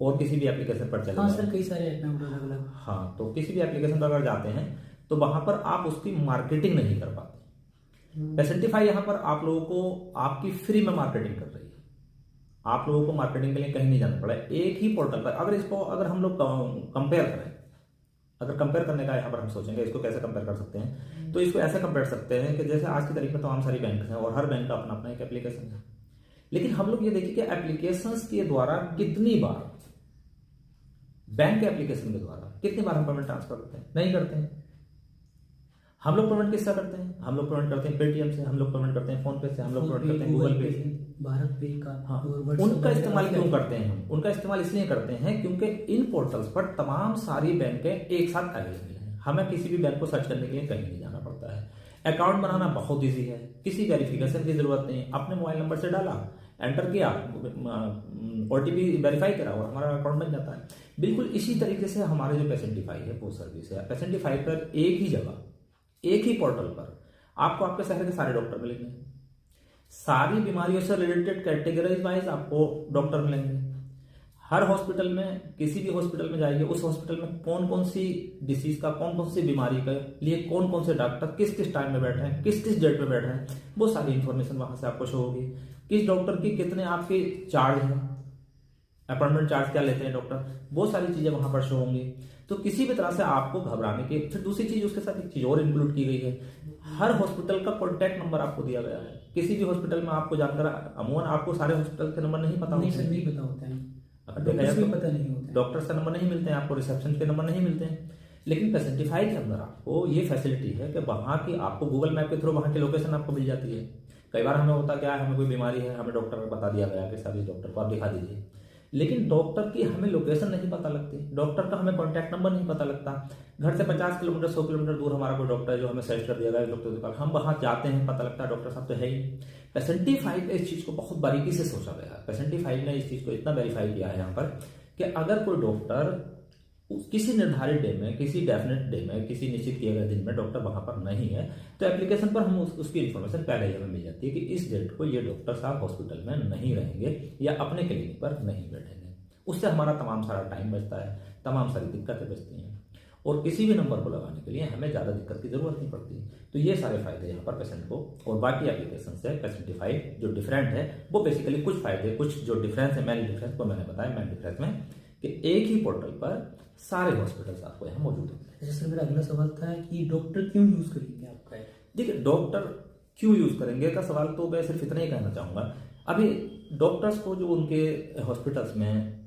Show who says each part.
Speaker 1: और किसी भी एप्लीकेशन पर चले
Speaker 2: हाँ
Speaker 1: जाएं।
Speaker 2: सर, कई सारे ऐप हैं अलग अलग।
Speaker 1: हाँ, तो किसी भी एप्लीकेशन पर अगर जाते हैं तो वहां पर आप उसकी मार्केटिंग नहीं कर पाते। पेशेंटिफाई यहाँ पर आप लोगों को आपकी फ्री में मार्केटिंग कर रही है। आप लोगों को मार्केटिंग के लिए कहीं नहीं जाना पड़ा। एक ही पोर्टल पर अगर हम लोग कंपेयर करें, अगर कंपेयर करने का यहाँ पर हम सोचेंगे इसको कैसे कंपेयर कर सकते हैं, तो इसको ऐसे कंपेयर कर सकते हैं कि जैसे आज की तारीख में तमाम सारी बैंक हैं और हर बैंक का अपना अपना एक एप्लीकेशन है। लेकिन हम लोग ये देखिए कि एप्लीकेशंस के द्वारा कितनी बार, बैंक के एप्लीकेशन के द्वारा कितनी बार हम पेमेंट ट्रांसफर करते हैं? नहीं करते हैं। हम लोग पेमेंट किससे करते हैं? हम लोग पेमेंट करते हैं पेटीएम से, हम लोग पेमेंट करते हैं फोन पे से, हम लोग पेमेंट करते हैं गूगल पे से,
Speaker 2: भारत पे का।
Speaker 1: हाँ, उनका इस्तेमाल क्यों करते हैं हम? उनका इस्तेमाल इसलिए करते हैं क्योंकि इन पोर्टल्स पर तमाम सारी बैंकें एक साथ अवेलेबल हैं। हमें किसी भी बैंक को सर्च करने के लिए कहीं नहीं जाना पड़ता है। अकाउंट बनाना बहुत ईजी है, किसी वेरिफिकेशन की जरूरत नहीं। अपने मोबाइल नंबर से डाला, एंटर किया, ओटीपी वेरीफाई करा और हमारा अकाउंट बन जाता है। बिल्कुल इसी तरीके से हमारे जो पेशेंटिफाई है वो सर्विस है। पेशेंटिफाई पर एक ही जगह, एक ही पोर्टल पर आपको आपके शहर के सारे डॉक्टर मिलेंगे। सारी बीमारियों से रिलेटेड कैटेगराइज वाइज आपको डॉक्टर मिलेंगे। हर हॉस्पिटल में, किसी भी हॉस्पिटल में जाइए, उस हॉस्पिटल में कौन कौन सी डिसीज का, कौन कौन सी बीमारी के लिए कौन कौन से डॉक्टर किस किस टाइम में बैठे हैं, किस किस डेट पे बैठे हैं, वो सारी इंफॉर्मेशन वहां से आपको शो होगी। किस डॉक्टर की कितने आपके चार्ज हैं, अपॉइंटमेंट चार्ज क्या लेते हैं डॉक्टर, वो सारी चीजें वहां पर शो होंगी। तो किसी भी तरह से आपको घबराने की, फिर दूसरी चीज उसके साथ एक चीज और इंक्लूड की गई है, हर हॉस्पिटल का कॉन्टैक्ट नंबर आपको दिया गया है। किसी भी हॉस्पिटल में आपको जानकर, अमूमन आपको सारे हॉस्पिटल के नंबर नहीं पता होते हैं।
Speaker 2: नहीं पता होता है,
Speaker 1: डॉक्टर्स
Speaker 2: भी पता नहीं होता है।
Speaker 1: डॉक्टर्स का नंबर नहीं मिलते हैं आपको, रिसेप्शन के नंबर नहीं मिलते हैं। लेकिन पेशेंटिफाई के अंदर आपको ये फैसिलिटी है कि वहां की आपको गूगल मैप के थ्रू वहां की लोकेशन आपको मिल जाती है। कई बार हमें होता क्या है, हमें कोई बीमारी है, हमें डॉक्टर बता दिया गया कि सभी डॉक्टर को आप दिखा दीजिए, लेकिन डॉक्टर की हमें लोकेशन नहीं पता लगती, डॉक्टर का हमें कॉन्टैक्ट नंबर नहीं पता लगता। घर से 50 किलोमीटर 100 किलोमीटर दूर हमारा कोई डॉक्टर है जो हमें सजेस्ट कर दिया गया डॉक्टर दुकान, हम वहां जाते हैं, पता लगता है डॉक्टर साहब तो है ही। पेशेंटिफाई पे इस चीज को बहुत बारीकी से सोचा गया है। पेशेंटिफाई ने इस चीज को इतना वेरीफाई किया है यहाँ पर कि अगर कोई डॉक्टर किसी निर्धारित डे में, किसी डेफिनेट डे में, किसी निश्चित किए गए दिन में डॉक्टर वहां पर नहीं है, तो एप्लीकेशन पर हम उसकी इन्फॉर्मेशन पहले ही हमें मिल जाती है कि इस डेट को ये डॉक्टर साहब हॉस्पिटल में नहीं रहेंगे या अपने क्लिनिक पर नहीं बैठेंगे। उससे हमारा तमाम सारा टाइम बचता है, तमाम सारी दिक्कतें बचती हैं और किसी भी नंबर को लगाने के लिए हमें ज़्यादा दिक्कत की जरूरत नहीं पड़ती। तो ये सारे फायदे यहाँ पर पेशेंट को, और बाकी एप्लीकेशन से पेशेंटिफाई जो डिफरेंट है वो बेसिकली कुछ फायदे, कुछ जो डिफरेंस है, मेन डिफरेंस को मैंने बताया। मेन डिफरेंस में कि एक ही पोर्टल पर सारे हॉस्पिटल्स आपको यहाँ मौजूद होते हैं।
Speaker 2: जैसे सर मेरा अगला सवाल था कि डॉक्टर क्यों यूज करेंगे आपका?
Speaker 1: देखिए, डॉक्टर क्यों यूज करेंगे का सवाल तो मैं सिर्फ इतना ही कहना चाहूंगा। अभी डॉक्टर्स को जो उनके हॉस्पिटल्स में